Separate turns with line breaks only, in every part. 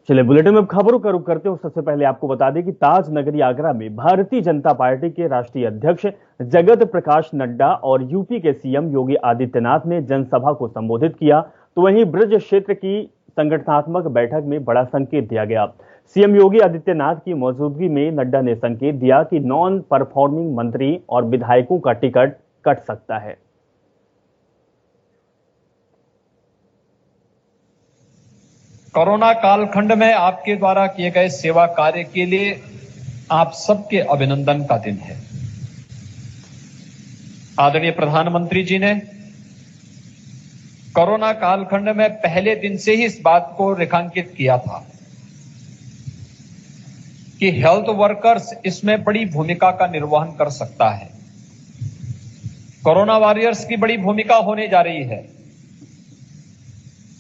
चलिए बुलेटिन में अब खबरों का रुख करते हैं। सबसे पहले आपको बता दें कि ताज नगरी आगरा में भारतीय जनता पार्टी के राष्ट्रीय अध्यक्ष जगत प्रकाश नड्डा और यूपी के सीएम योगी आदित्यनाथ ने जनसभा को संबोधित किया, तो वहीं ब्रज क्षेत्र की संगठनात्मक बैठक में बड़ा संकेत दिया गया। सीएम योगी आदित्यनाथ की मौजूदगी में नड्डा ने संकेत दिया कि नॉन परफॉर्मिंग मंत्री और विधायकों का टिकट कट सकता है।
कोरोना कालखंड में आपके द्वारा किए गए सेवा कार्य के लिए आप सबके अभिनंदन का दिन है। आदरणीय प्रधानमंत्री जी ने कोरोना कालखंड में पहले दिन से ही इस बात को रेखांकित किया था कि हेल्थ वर्कर्स इसमें बड़ी भूमिका का निर्वहन कर सकता है। कोरोना वॉरियर्स की बड़ी भूमिका होने जा रही है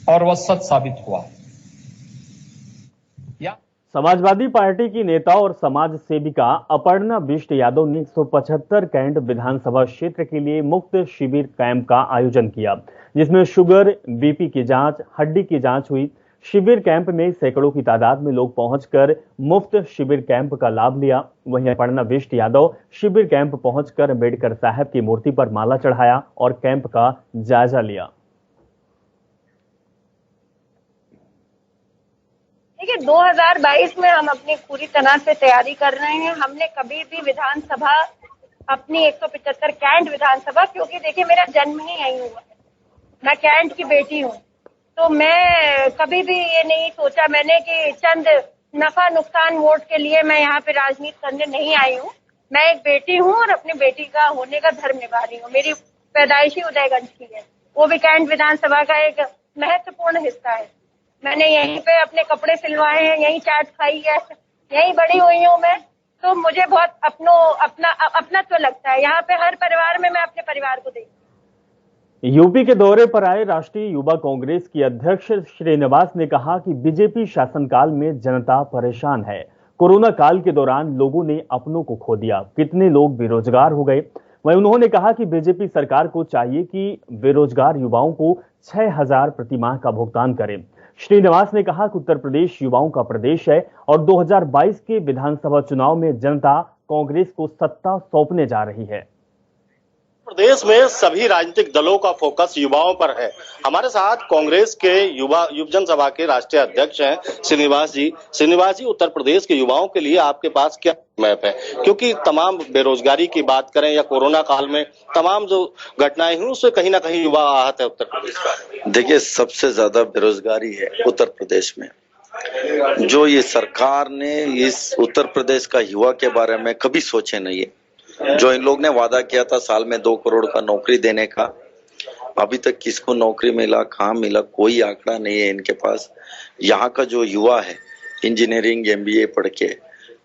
और वह सच साबित हुआ है।
समाजवादी पार्टी की नेता और समाज सेविका अपर्णा बिष्ट यादव ने 175 कैंट विधानसभा क्षेत्र के लिए मुफ्त शिविर कैंप का आयोजन किया, जिसमें शुगर, बीपी की जांच, हड्डी की जांच हुई। शिविर कैंप में सैकड़ों की तादाद में लोग पहुंचकर मुफ्त शिविर कैंप का लाभ लिया। वहीं अपर्णा बिष्ट यादव शिविर कैंप पहुंचकर अम्बेडकर साहब की मूर्ति पर माला चढ़ाया और कैंप का जायजा लिया।
देखिए, 2022 में हम अपनी पूरी तरह से तैयारी कर रहे हैं। हमने कभी भी विधानसभा अपनी 175 कैंट विधानसभा, क्योंकि देखिए मेरा जन्म ही यहीं हुआ है, मैं कैंट की बेटी हूँ, तो मैं कभी भी ये नहीं सोचा मैंने कि चंद नफा नुकसान वोट के लिए मैं यहाँ पे राजनीति करने नहीं आई हूँ। मैं एक बेटी हूँ और अपनी बेटी का होने का धर्म निभा रही हूँ। मेरी पैदाइशी उदयगंज की है, वो भी कैंट विधानसभा का एक महत्वपूर्ण हिस्सा है। मैंने यहीं पे अपने कपड़े सिलवाए हैं, यहीं चाट खाई है, यहीं बड़ी हुई हूँ मैं, तो मुझे बहुत अपना तो लगता है। यहाँ पे हर परिवार में मैं अपने परिवार को देखती हूँ।
यूपी के दौरे पर आए राष्ट्रीय युवा कांग्रेस की अध्यक्ष श्रीनिवास ने कहा कि बीजेपी शासनकाल में जनता परेशान है। कोरोना काल के दौरान लोगों ने अपनों को खो दिया, कितने लोग बेरोजगार हो गए। वहीं उन्होंने कहा कि बीजेपी सरकार को चाहिए कि बेरोजगार युवाओं को 6,000 प्रतिमाह का भुगतान करे। श्रीनिवास ने कहा कि उत्तर प्रदेश युवाओं का प्रदेश है और 2022 के विधानसभा चुनाव में जनता कांग्रेस को सत्ता सौंपने जा रही है।
प्रदेश में सभी राजनीतिक दलों का फोकस युवाओं पर है। हमारे साथ कांग्रेस के युव जनसभा के राष्ट्रीय अध्यक्ष हैं श्रीनिवास जी। श्रीनिवास जी, उत्तर प्रदेश के युवाओं के लिए आपके पास क्या मैप है? क्योंकि तमाम बेरोजगारी की बात करें या कोरोना काल में तमाम जो घटनाएं हुई उससे कहीं ना कहीं युवा आहत है उत्तर प्रदेश का।
देखिए, सबसे ज्यादा बेरोजगारी है उत्तर प्रदेश में। जो ये सरकार ने इस उत्तर प्रदेश का युवा के बारे में कभी सोचे नहीं है। जो इन लोग ने वादा किया था साल में 2 करोड़ का नौकरी देने का, अभी तक किसको नौकरी मिला, कहाँ मिला, कोई आंकड़ा नहीं है इनके पास। यहाँ का जो युवा है इंजीनियरिंग MBA पढ़ के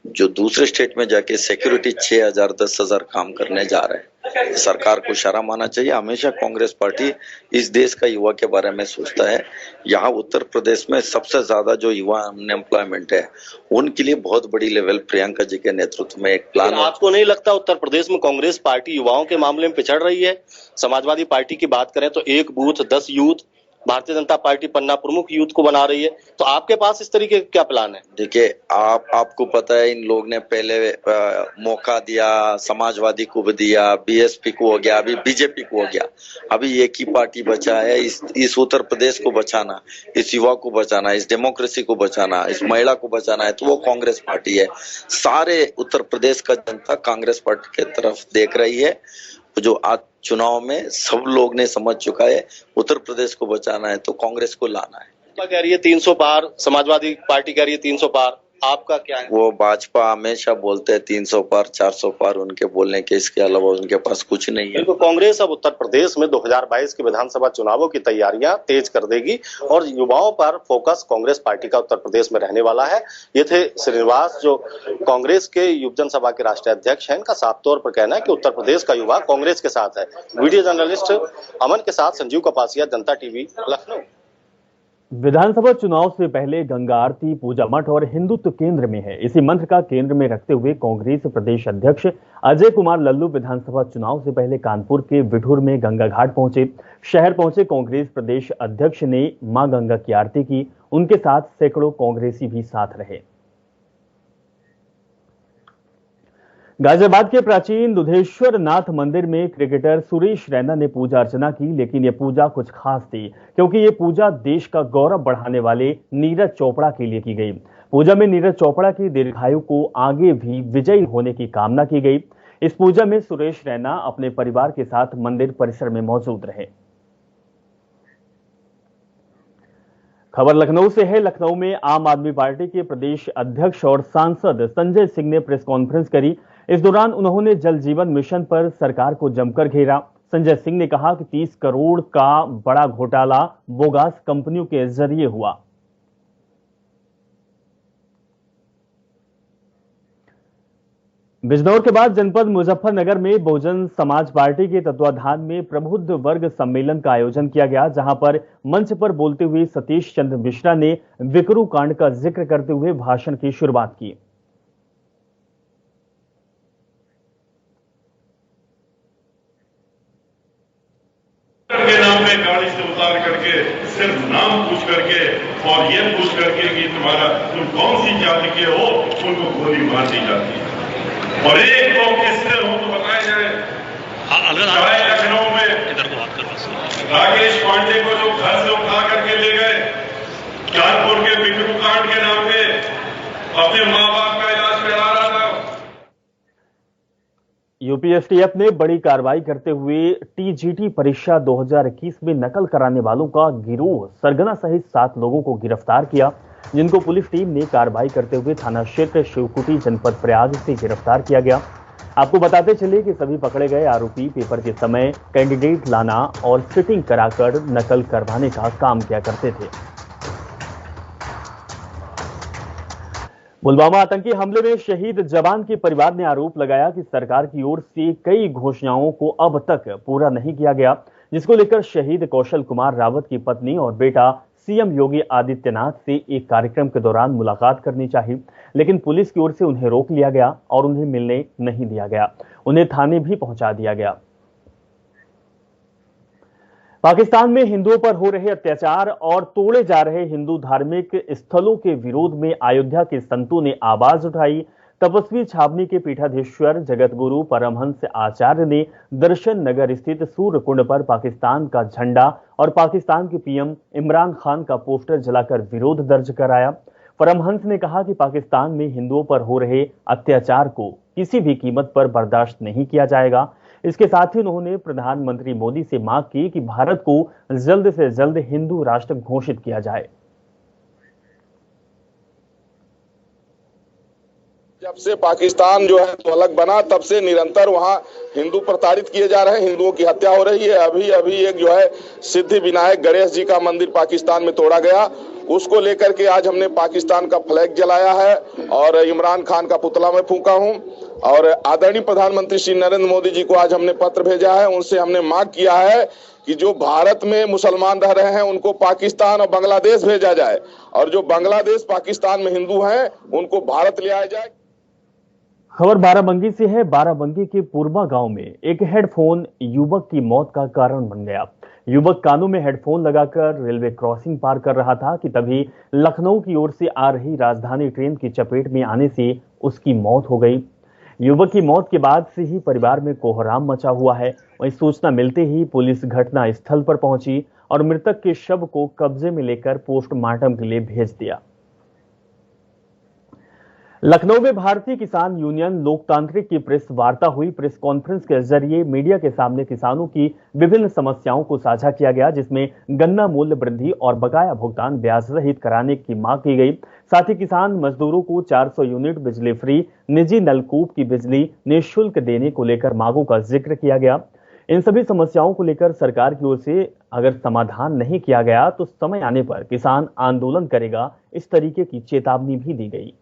जो दूसरे स्टेट में जाके सिक्योरिटी 6,000 10,000 काम करने जा रहे हैं। सरकार को शर्म आना चाहिए। हमेशा कांग्रेस पार्टी इस देश का युवा के बारे में सोचता है। यहाँ उत्तर प्रदेश में सबसे ज्यादा जो युवा अनएम्प्लॉयमेंट है उनके लिए बहुत बड़ी लेवल प्रियंका जी के नेतृत्व में एक प्लान।
आपको नहीं लगता उत्तर प्रदेश में कांग्रेस पार्टी युवाओं के मामले में पिछड़ रही है? समाजवादी पार्टी की बात करें तो 1 booth 10 youth, Bharatiya Janata party पन्ना प्रमुख यूथ को बना रही है, तो आपके पास इस तरीके का क्या प्लान है?
देखिए, आपको पता है इन लोग ने पहले मौका दिया, समाजवादी को भी दिया, BSP को हो गया, अभी BJP को हो गया। अभी एक ही पार्टी बचा है। इस उत्तर प्रदेश को बचाना, इस युवा को बचाना, इस डेमोक्रेसी को बचाना, इस महिला को बचाना है तो वो कांग्रेस पार्टी है। सारे उत्तर प्रदेश का जनता कांग्रेस पार्टी की तरफ देख रही है। जो आज चुनाव में सब लोग ने समझ चुका है, उत्तर प्रदेश को बचाना है तो कांग्रेस को लाना है।
कह रही है 300 पार, समाजवादी पार्टी कह रही है 300 पार, आपका क्या है?
वो भाजपा हमेशा बोलते हैं 300 पार 400 पार, उनके बोलने के इसके अलावा उनके पास कुछ नहीं है।
तो कांग्रेस अब उत्तर प्रदेश में 2022 के विधानसभा चुनावों की तैयारियां तेज कर देगी और युवाओं पर फोकस कांग्रेस पार्टी का उत्तर प्रदेश में रहने वाला है। ये थे श्रीनिवास, जो कांग्रेस के युव जनसभा के राष्ट्रीय अध्यक्ष हैं। इनका साफ तौर पर कहना है कि उत्तर प्रदेश का युवा कांग्रेस के साथ है। वीडियो जर्नलिस्ट अमन के साथ संजीव कपासिया, जनता टीवी, लखनऊ।
विधानसभा चुनाव से पहले गंगा आरती पूजा मठ और हिंदुत्व केंद्र में है। इसी मंत्र का केंद्र में रखते हुए कांग्रेस प्रदेश अध्यक्ष अजय कुमार लल्लू विधानसभा चुनाव से पहले कानपुर के बिठूर में गंगा घाट पहुंचे। शहर पहुंचे कांग्रेस प्रदेश अध्यक्ष ने मां गंगा की आरती की। उनके साथ सैकड़ों कांग्रेसी भी साथ रहे। गाजियाबाद के प्राचीन दुधेश्वर नाथ मंदिर में क्रिकेटर सुरेश रैना ने पूजा अर्चना की, लेकिन यह पूजा कुछ खास थी क्योंकि यह पूजा देश का गौरव बढ़ाने वाले नीरज चोपड़ा के लिए की गई। पूजा में नीरज चोपड़ा की दीर्घायु को आगे भी विजयी होने की कामना की गई। इस पूजा में सुरेश रैना अपने परिवार के साथ मंदिर परिसर में मौजूद रहे। खबर लखनऊ से है। लखनऊ में आम आदमी पार्टी के प्रदेश अध्यक्ष और सांसद संजय सिंह ने प्रेस कॉन्फ्रेंस करी। इस दौरान उन्होंने जल जीवन मिशन पर सरकार को जमकर घेरा। संजय सिंह ने कहा कि 30 करोड़ का बड़ा घोटाला बोगास कंपनियों के जरिए हुआ। बिजनौर के बाद जनपद मुजफ्फरनगर में बहुजन समाज पार्टी के तत्वाधान में प्रबुद्ध वर्ग सम्मेलन का आयोजन किया गया, जहां पर मंच पर बोलते हुए सतीश चंद्र मिश्रा ने विकरू कांड का जिक्र करते हुए भाषण की शुरुआत की।
के नाम में गाड़ी से उतार करके सिर्फ नाम पूछ करके और ये पूछ करके कि तुम कौन सी जाति के हो, उनको गोली मार दी जाती है। और एक दो किस्से हो तो बताए जाए। लखनऊ में राकेश पांडे को जो घर से उठा करके ले गए, कानपुर के विकरू कांड के नाम पे अपने माँ बाप का इलाज करा रहा था।
यूपीएसटीएफ ने बड़ी कार्रवाई करते हुए टीजीटी परीक्षा 2021 में नकल कराने वालों का गिरोह सरगना सहित 7 लोगों को गिरफ्तार किया, जिनको पुलिस टीम ने कार्रवाई करते हुए थाना क्षेत्र शिवकुटी जनपद प्रयाग से गिरफ्तार किया गया। आपको बताते चले कि सभी पकड़े गए आरोपी पेपर के समय कैंडिडेट लाना और फिटिंग कराकर नकल करवाने का काम किया करते थे। पुलवामा आतंकी हमले में शहीद जवान के परिवार ने आरोप लगाया कि सरकार की ओर से कई घोषणाओं को अब तक पूरा नहीं किया गया, जिसको लेकर शहीद कौशल कुमार रावत की पत्नी और बेटा सीएम योगी आदित्यनाथ से एक कार्यक्रम के दौरान मुलाकात करनी चाहिए, लेकिन पुलिस की ओर से उन्हें रोक लिया गया और उन्हें मिलने नहीं दिया गया। उन्हें थाने भी पहुंचा दिया गया। पाकिस्तान में हिंदुओं पर हो रहे अत्याचार और तोड़े जा रहे हिंदू धार्मिक स्थलों के विरोध में अयोध्या के संतों ने आवाज उठाई। तपस्वी छावनी के पीठाधीश्वर जगतगुरु परमहंस आचार्य ने दर्शन नगर स्थित सूर्य कुंड पर पाकिस्तान का झंडा और पाकिस्तान के पीएम इमरान खान का पोस्टर जलाकर विरोध दर्ज कराया। परमहंस ने कहा कि पाकिस्तान में हिंदुओं पर हो रहे अत्याचार को किसी भी कीमत पर बर्दाश्त नहीं किया जाएगा। इसके साथ ही उन्होंने प्रधानमंत्री मोदी से मांग की कि भारत को जल्द से जल्द हिंदू राष्ट्र घोषित किया जाए।
जब से पाकिस्तान जो है तो अलग बना, तब से निरंतर वहां हिंदू प्रताड़ित किए जा रहे हैं, हिंदुओं की हत्या हो रही है। अभी एक जो है सिद्धि विनायक गणेश जी का मंदिर पाकिस्तान में तोड़ा गया, उसको लेकर के आज हमने पाकिस्तान का फ्लैग जलाया है और इमरान खान का पुतला में फूंका हूं। और आदरणीय प्रधानमंत्री श्री नरेंद्र मोदी जी को आज हमने पत्र भेजा है, उनसे हमने मांग किया है कि जो भारत में मुसलमान रह रहे हैं उनको पाकिस्तान और बांग्लादेश भेजा जाए, और जो बांग्लादेश पाकिस्तान में हिंदू हैं उनको भारत ले आया जाए।
खबर बाराबंकी से है। बाराबंकी के पूर्वा गांव में एक हेडफोन युवक की मौत का कारण बन गया। युवक कानों में हेडफोन लगाकर रेलवे क्रॉसिंग पार कर रहा था कि तभी लखनऊ की ओर से आ रही राजधानी ट्रेन की चपेट में आने से उसकी मौत हो गई। युवक की मौत के बाद से ही परिवार में कोहराम मचा हुआ है। वहीं सूचना मिलते ही पुलिस घटना स्थल पर पहुंची और मृतक के शव को कब्जे में लेकर पोस्टमार्टम के लिए भेज दिया। लखनऊ में भारतीय किसान यूनियन लोकतांत्रिक की प्रेस वार्ता हुई। प्रेस कॉन्फ्रेंस के जरिए मीडिया के सामने किसानों की विभिन्न समस्याओं को साझा किया गया, जिसमें गन्ना मूल्य वृद्धि और बकाया भुगतान ब्याज रहित कराने की मांग की गई। साथ ही किसान मजदूरों को 400 यूनिट बिजली फ्री, निजी नलकूप की बिजली निःशुल्क देने को लेकर मांगों का जिक्र किया गया। इन सभी समस्याओं को लेकर सरकार की ओर से अगर समाधान नहीं किया गया तो समय आने पर किसान आंदोलन करेगा, इस तरीके की चेतावनी भी दी गई।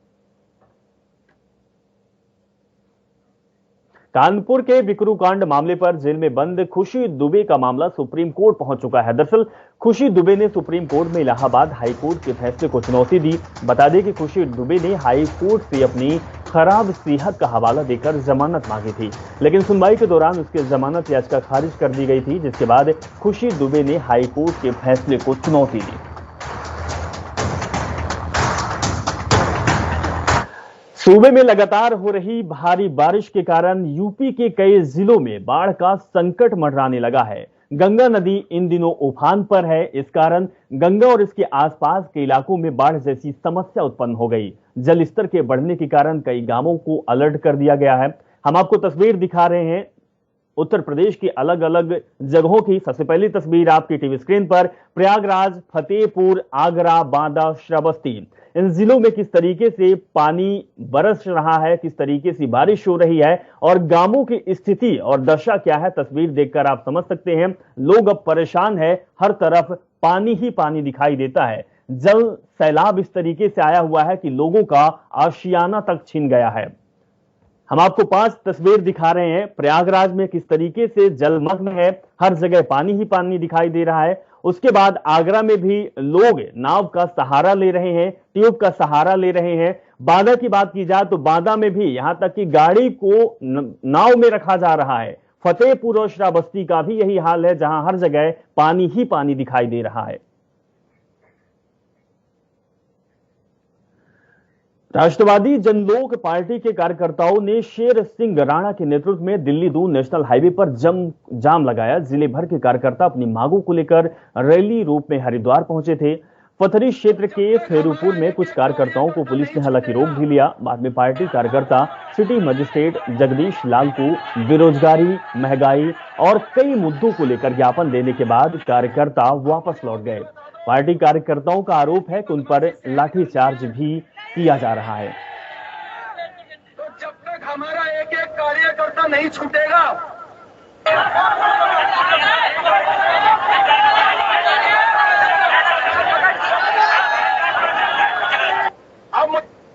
कानपुर के विकरू कांड मामले पर जेल में बंद खुशी दुबे का मामला सुप्रीम कोर्ट पहुंच चुका है। दरअसल खुशी दुबे ने सुप्रीम कोर्ट में इलाहाबाद हाई कोर्ट के फैसले को चुनौती दी। बता दें कि खुशी दुबे ने हाई कोर्ट से अपनी खराब सेहत का हवाला देकर जमानत मांगी थी, लेकिन सुनवाई के दौरान उसकी जमानत याचिका खारिज कर दी गई थी, जिसके बाद खुशी दुबे ने हाई कोर्ट के फैसले को चुनौती दी। सूबे में लगातार हो रही भारी बारिश के कारण यूपी के कई जिलों में बाढ़ का संकट मंडराने लगा है। गंगा नदी इन दिनों उफान पर है। इस कारण गंगा और इसके आसपास के इलाकों में बाढ़ जैसी समस्या उत्पन्न हो गई। जल स्तर के बढ़ने के कारण कई गांवों को अलर्ट कर दिया गया है। हम आपको तस्वीर दिखा रहे हैं उत्तर प्रदेश की अलग अलग जगहों की। सबसे पहली तस्वीर आपकी टीवी स्क्रीन पर प्रयागराज, फतेहपुर, आगरा, बांदा, श्रावस्ती, इन जिलों में किस तरीके से पानी बरस रहा है, किस तरीके से बारिश हो रही है और गांवों की स्थिति और दशा क्या है, तस्वीर देखकर आप समझ सकते हैं। लोग अब परेशान है, हर तरफ पानी ही पानी दिखाई देता है। जल सैलाब इस तरीके से आया हुआ है कि लोगों का आशियाना तक छीन गया है। हम आपको 5 तस्वीर दिखा रहे हैं। प्रयागराज में किस तरीके से जलमग्न है, हर जगह पानी ही पानी दिखाई दे रहा है। उसके बाद आगरा में भी लोग नाव का सहारा ले रहे हैं, ट्यूब का सहारा ले रहे हैं। बांदा की बात की जाए तो बांदा में भी यहां तक कि गाड़ी को नाव में रखा जा रहा है। फतेहपुर और श्रावस्ती का भी यही हाल है, जहां हर जगह पानी ही पानी दिखाई दे रहा है। राष्ट्रवादी जनलोक पार्टी के कार्यकर्ताओं ने शेर सिंह राणा के नेतृत्व में दिल्ली दून नेशनल हाईवे पर जाम लगाया। जिले भर के कार्यकर्ता अपनी मांगों को लेकर रैली रूप में हरिद्वार पहुंचे थे। पथरी क्षेत्र के फेरूपुर में कुछ कार्यकर्ताओं को पुलिस ने हालांकि रोक भी लिया। बाद में पार्टी कार्यकर्ता सिटी मजिस्ट्रेट जगदीश लाल को बेरोजगारी, महंगाई और कई मुद्दों को लेकर ज्ञापन देने के बाद कार्यकर्ता वापस लौट गए। पार्टी कार्यकर्ताओं का आरोप है कि उन पर लाठीचार्ज भी किया जा रहा है।
तो जब तक हमारा एक एक कार्यकर्ता नहीं छूटेगा,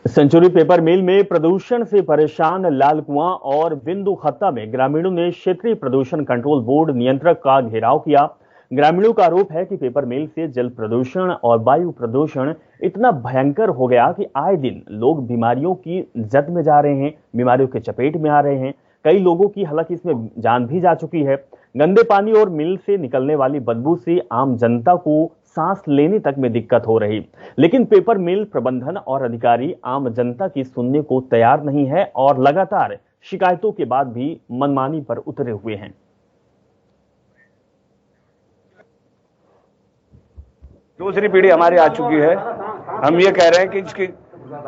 सेंचुरी पेपर मिल में प्रदूषण से परेशान लालकुआं और बिंदु खत्ता में ग्रामीणों ने क्षेत्रीय प्रदूषण कंट्रोल बोर्ड नियंत्रक का घेराव किया। ग्रामीणों का आरोप है कि पेपर मिल से जल प्रदूषण और वायु प्रदूषण इतना भयंकर हो गया कि आए दिन लोग बीमारियों की जद में जा रहे हैं, बीमारियों के चपेट में आ रहे हैं। कई लोगों की हालांकि इसमें जान भी जा चुकी है। गंदे पानी और मिल से निकलने वाली बदबू से आम जनता को सांस लेने तक में दिक्कत हो रही। लेकिन पेपर मिल प्रबंधन और अधिकारी आम जनता की सुनने को तैयार नहीं है और लगातार शिकायतों के बाद भी मनमानी पर उतरे हुए हैं।
दूसरी पीढ़ी हमारी आ चुकी है। हम ये कह रहे हैं कि इसकी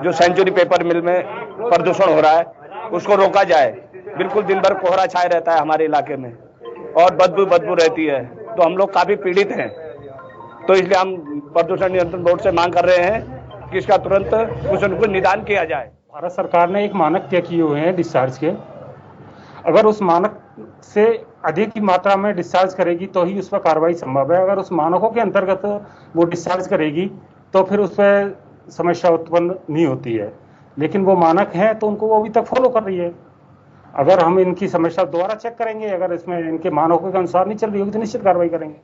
जो सेंचुरी पेपर मिल में प्रदूषण हो रहा है उसको रोका जाए। बिल्कुल दिन भर कोहरा छाए रहता है हमारे इलाके में और बदबू रहती है, तो हम लोग काफी पीड़ित हैं। तो इसलिए हम प्रदूषण नियंत्रण बोर्ड से मांग कर रहे हैं कि इसका तुरंत कुछ न कुछ निदान किया जाए।
भारत सरकार ने एक मानक तय किए हुए हैं डिस्चार्ज के। अगर उस मानक से अधिक की मात्रा में डिस्चार्ज करेगी तो ही उस पर कार्रवाई संभव है। अगर उस मानकों के अंतर्गत वो डिस्चार्ज करेगी तो फिर उस पर समस्या उत्पन्न नहीं होती है। लेकिन वो मानक हैं तो उनको वो अभी तक फॉलो कर रही है। अगर हम इनकी समस्या दोबारा चेक करेंगे, अगर इसमें इनके मानकों के अनुसार नहीं चल रही होगी तो निश्चित कार्रवाई करेंगे।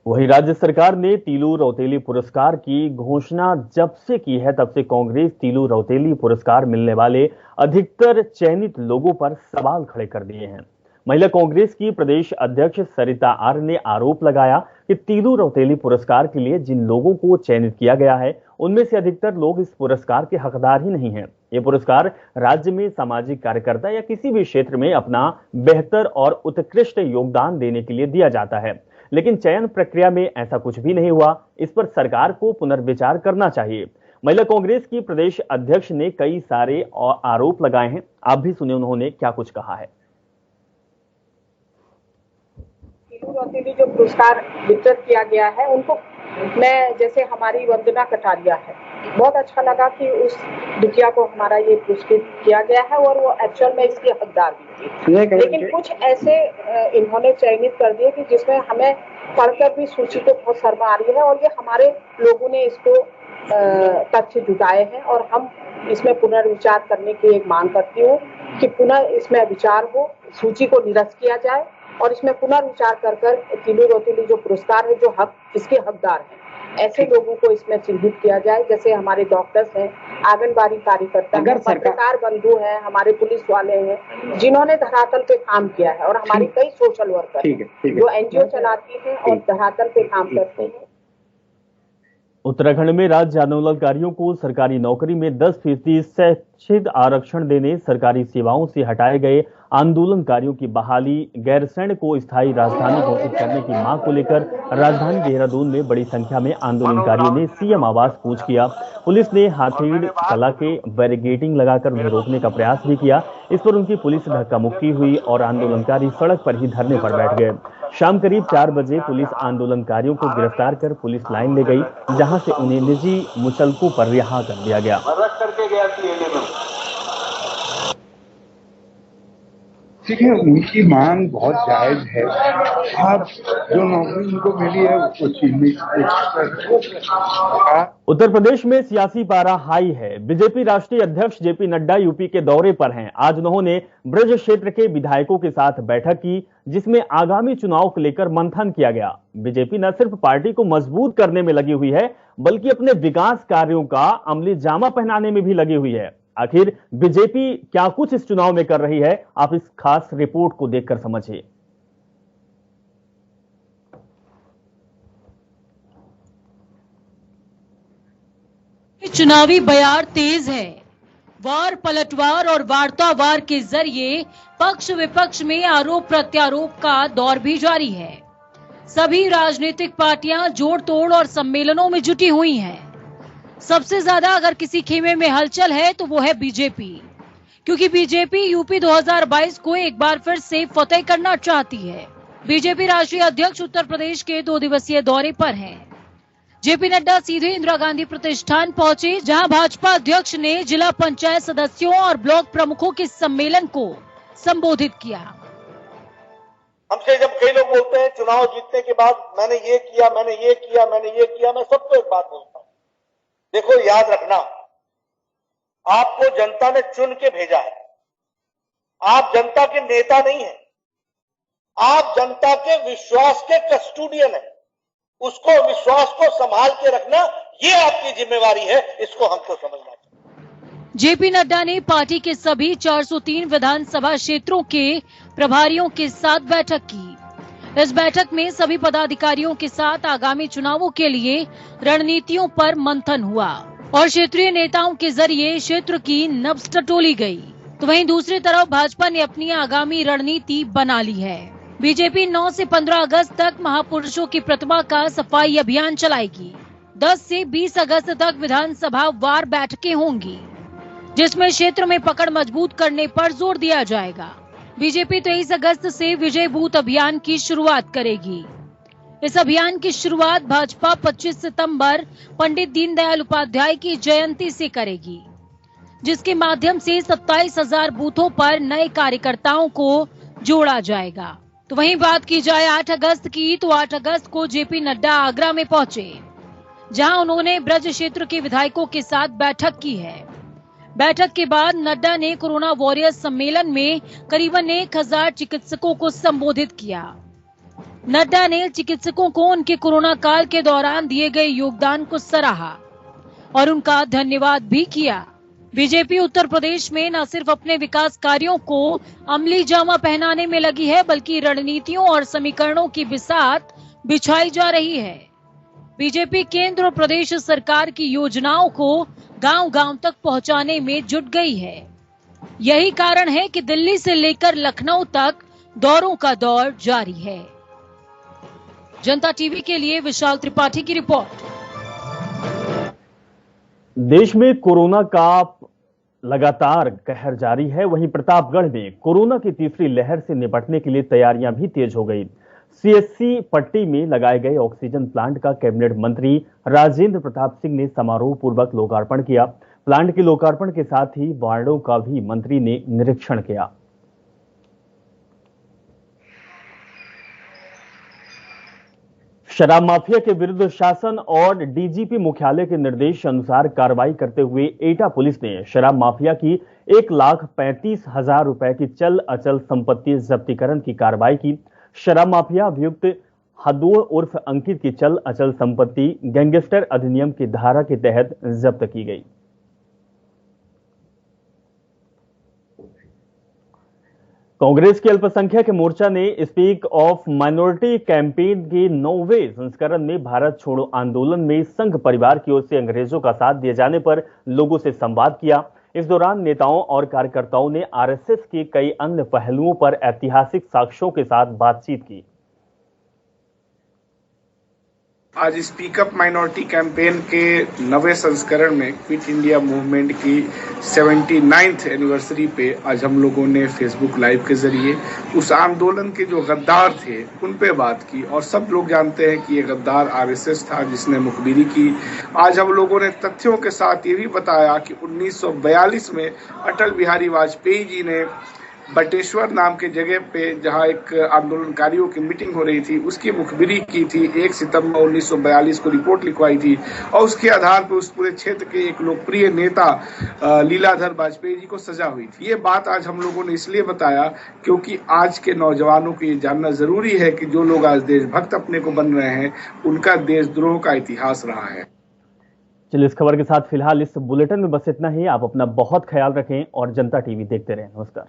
वहीं राज्य सरकार ने तीलू रौतेली पुरस्कार की घोषणा जब से की है तब से कांग्रेस तीलू रौतेली पुरस्कार मिलने वाले अधिकतर चयनित लोगों पर सवाल खड़े कर दिए हैं। महिला कांग्रेस की प्रदेश अध्यक्ष सरिता आर्य ने आरोप लगाया कि तीलू रौतेली पुरस्कार के लिए जिन लोगों को चयनित किया गया है उनमें से अधिकतर लोग इस पुरस्कार के हकदार ही नहीं हैं। ये पुरस्कार राज्य में सामाजिक कार्यकर्ता या किसी भी क्षेत्र में अपना बेहतर और उत्कृष्ट योगदान देने के लिए दिया जाता है, लेकिन चयन प्रक्रिया में ऐसा कुछ भी नहीं हुआ। इस पर सरकार को पुनर्विचार करना चाहिए। महिला कांग्रेस की प्रदेश अध्यक्ष ने कई सारे आरोप लगाए हैं। आप भी सुने उन्होंने क्या कुछ कहा है।
जो पुरस्कार वितरित किया गया है उनको मैं, जैसे हमारी वंदना कटारिया है, बहुत अच्छा लगा कि उस दुखिया को हमारा ये पुरस्कृत किया गया है और वो एक्चुअल में इसकी हकदार भी थी। लेकिन कुछ ऐसे इन्होंने चयनित कर दिए कि जिसमें हमें पढ़कर भी सूची को बहुत शर्म आ रही है और ये हमारे लोगों ने इसको तथ्य जुटाए हैं और हम इसमें पुनर्विचार करने की एक मांग करती हूँ कि पुनः इसमें विचार हो, सूची को निरस्त किया जाए और इसमें पुनर्विचार कर तीलू रौतेली जो पुरस्कार है, जो हक इसके हकदार हैं, ऐसे लोगों को इसमें चिन्हित किया जाए। जैसे हमारे डॉक्टर्स हैं, आंगनबाड़ी कार्यकर्ता हैं, पत्रकार बंधु हैं, हमारे पुलिस वाले हैं, जिन्होंने धरातल पे काम किया है और हमारे कई सोशल वर्कर जो एनजीओ चलाती हैं और धरातल पे काम करते हैं।
उत्तराखंड में राज्य आंदोलनकारियों को सरकारी नौकरी में 10% स्वैच्छिक आरक्षण देने, सरकारी सेवाओं से हटाए गए आंदोलनकारियों की बहाली, गैरसैंण को स्थायी राजधानी घोषित करने की मांग को लेकर राजधानी देहरादून में बड़ी संख्या में आंदोलनकारियों ने सीएम आवास कूच किया। पुलिस ने हाथीड़ कला के बैरिकेडिंग लगाकर उन्हें रोकने का प्रयास भी किया। इस पर उनकी पुलिस धक्का मुक्की हुई और आंदोलनकारी सड़क पर ही धरने पर बैठ गए। शाम करीब 4 बजे पुलिस आंदोलनकारियों को गिरफ्तार कर पुलिस लाइन ले गई, जहां से उन्हें निजी मुचलकों पर रिहा कर दिया गया।
देखिए, उनकी मांग बहुत जायज है। आप जो नौकरी उनको मिली है उसको छीनने की कोशिश कर।
उत्तर प्रदेश में सियासी पारा हाई है। बीजेपी राष्ट्रीय अध्यक्ष जेपी नड्डा यूपी के दौरे पर हैं। आज उन्होंने ब्रज क्षेत्र के विधायकों के साथ बैठक की, जिसमें आगामी चुनाव को लेकर मंथन किया गया। बीजेपी न सिर्फ पार्टी को मजबूत करने में लगी हुई है, बल्कि अपने विकास कार्यों का अमली जामा पहनाने में भी लगी हुई है। आखिर बीजेपी क्या कुछ इस चुनाव में कर रही है, आप इस खास रिपोर्ट को देखकर समझिए।
चुनावी बयार तेज है। वार पलटवार और वार्तावार के जरिए पक्ष विपक्ष में आरोप प्रत्यारोप का दौर भी जारी है। सभी राजनीतिक पार्टियां जोड़ तोड़ और सम्मेलनों में जुटी हुई हैं। सबसे ज्यादा अगर किसी खेमे में हलचल है तो वो है बीजेपी, क्योंकि बीजेपी यूपी 2022 को एक बार फिर से फतेह करना चाहती है। बीजेपी राष्ट्रीय अध्यक्ष उत्तर प्रदेश के 2 दिवसीय दौरे पर हैं। जेपी नड्डा सीधे इंदिरा गांधी प्रतिष्ठान पहुंचे, जहां भाजपा अध्यक्ष ने जिला पंचायत सदस्यों और ब्लॉक प्रमुखों के सम्मेलन को संबोधित किया।
हमसे जब कई लोग बोलते हैं चुनाव जीतने के बाद मैंने ये किया, मैंने ये किया, मैंने ये किया, मैं सबको एक बात बोलता हूं, देखो याद रखना, आपको जनता ने चुन के भेजा है। आप जनता के नेता नहीं हैं, आप जनता के विश्वास के कस्टोडियन हैं। उसको विश्वास को संभाल के रखना ये आपकी जिम्मेवारी है, इसको हमको समझना चाहिए।
जेपी नड्डा ने पार्टी के सभी 403 विधानसभा क्षेत्रों के प्रभारियों के साथ बैठक की। इस बैठक में सभी पदाधिकारियों के साथ आगामी चुनावों के लिए रणनीतियों पर मंथन हुआ और क्षेत्रीय नेताओं के जरिए क्षेत्र की नब्ज टटोली गई। तो वहीं दूसरी तरफ भाजपा ने अपनी आगामी रणनीति बना ली है। बीजेपी 9 से 15 अगस्त तक महापुरुषों की प्रतिमा का सफाई अभियान चलाएगी। 10 से 20 अगस्त तक विधानसभा वार बैठकें होंगी, जिसमें क्षेत्र में पकड़ मजबूत करने पर जोर दिया जाएगा। बीजेपी 23 अगस्त से विजय बूथ अभियान की शुरुआत करेगी। इस अभियान की शुरुआत भाजपा 25 सितंबर पंडित दीनदयाल उपाध्याय की जयंती से करेगी, जिसके माध्यम से 27,000 बूथों पर नए कार्यकर्ताओं को जोड़ा जाएगा। तो वहीं बात की जाए 8 अगस्त की, तो 8 अगस्त को जेपी नड्डा आगरा में पहुंचे, जहां उन्होंने ब्रज क्षेत्र के विधायकों के साथ बैठक की है। बैठक के बाद नड्डा ने कोरोना वॉरियर्स सम्मेलन में करीबन 1000 चिकित्सकों को संबोधित किया। नड्डा ने चिकित्सकों को उनके कोरोना काल के दौरान दिए गए योगदान को सराहा और उनका धन्यवाद भी किया। बीजेपी उत्तर प्रदेश में न सिर्फ अपने विकास कार्यों को अमली जामा पहनाने में लगी है, बल्कि रणनीतियों और समीकरणों की बिसात बिछाई जा रही है। बीजेपी केंद्र और प्रदेश सरकार की योजनाओं को गांव-गांव तक पहुंचाने में जुट गई है। यही कारण है कि दिल्ली से लेकर लखनऊ तक दौरों का दौर जारी है। जनता टीवी के लिए विशाल त्रिपाठी की रिपोर्ट।
देश में कोरोना का लगातार कहर जारी है। वहीं प्रतापगढ़ में कोरोना की तीसरी लहर से निपटने के लिए तैयारियां भी तेज हो गई। सीएससी पट्टी में लगाए गए ऑक्सीजन प्लांट का कैबिनेट मंत्री राजेंद्र प्रताप सिंह ने समारोह पूर्वक लोकार्पण किया। प्लांट के लोकार्पण के साथ ही वार्डों का भी मंत्री ने निरीक्षण किया। शराब माफिया के विरुद्ध शासन और डीजीपी मुख्यालय के निर्देश अनुसार कार्रवाई करते हुए एटा पुलिस ने शराब माफिया की 1,35,000 रुपए की चल अचल संपत्ति जब्तीकरण की कार्रवाई की। शराब माफिया अभियुक्त हदोर उर्फ अंकित की चल अचल संपत्ति गैंगस्टर अधिनियम की धारा के तहत जब्त की गई। कांग्रेस के अल्पसंख्यक मोर्चा ने स्पीक ऑफ माइनॉरिटी कैंपेन के 9वें संस्करण में भारत छोड़ो आंदोलन में संघ परिवार की ओर से अंग्रेजों का साथ दिए जाने पर लोगों से संवाद किया। इस दौरान नेताओं और कार्यकर्ताओं ने आरएसएस के कई अन्य पहलुओं पर ऐतिहासिक साक्ष्यों के साथ बातचीत की।
आज स्पीक अप माइनॉरिटी कैंपेन के 9वें संस्करण में क्विट इंडिया मूवमेंट की 79th एनिवर्सरी पे आज हम लोगों ने फेसबुक लाइव के जरिए उस आंदोलन के जो गद्दार थे उन पे बात की। और सब लोग जानते हैं कि ये गद्दार आरएसएस था जिसने मुखबिरी की। आज हम लोगों ने तथ्यों के साथ ये भी बताया कि 1942 में अटल बिहारी वाजपेयी जी ने बटेश्वर नाम के जगह पे जहां एक आंदोलनकारियों की मीटिंग हो रही थी उसकी मुखबिरी की थी। 1 सितंबर 1942 को रिपोर्ट लिखवाई थी और उसके आधार पर उस पूरे क्षेत्र के एक लोकप्रिय नेता लीलाधर वाजपेयी जी को सजा हुई थी। ये बात आज हम लोगों ने इसलिए बताया क्योंकि आज के नौजवानों को ये जानना जरूरी है कि जो लोग आज देशभक्त अपने को बन रहे हैं उनका देशद्रोह का इतिहास रहा है।
चलिए, इस खबर के साथ फिलहाल इस बुलेटिन में बस इतना ही। आप अपना बहुत ख्याल रखें और जनता टीवी देखते रहें। नमस्कार।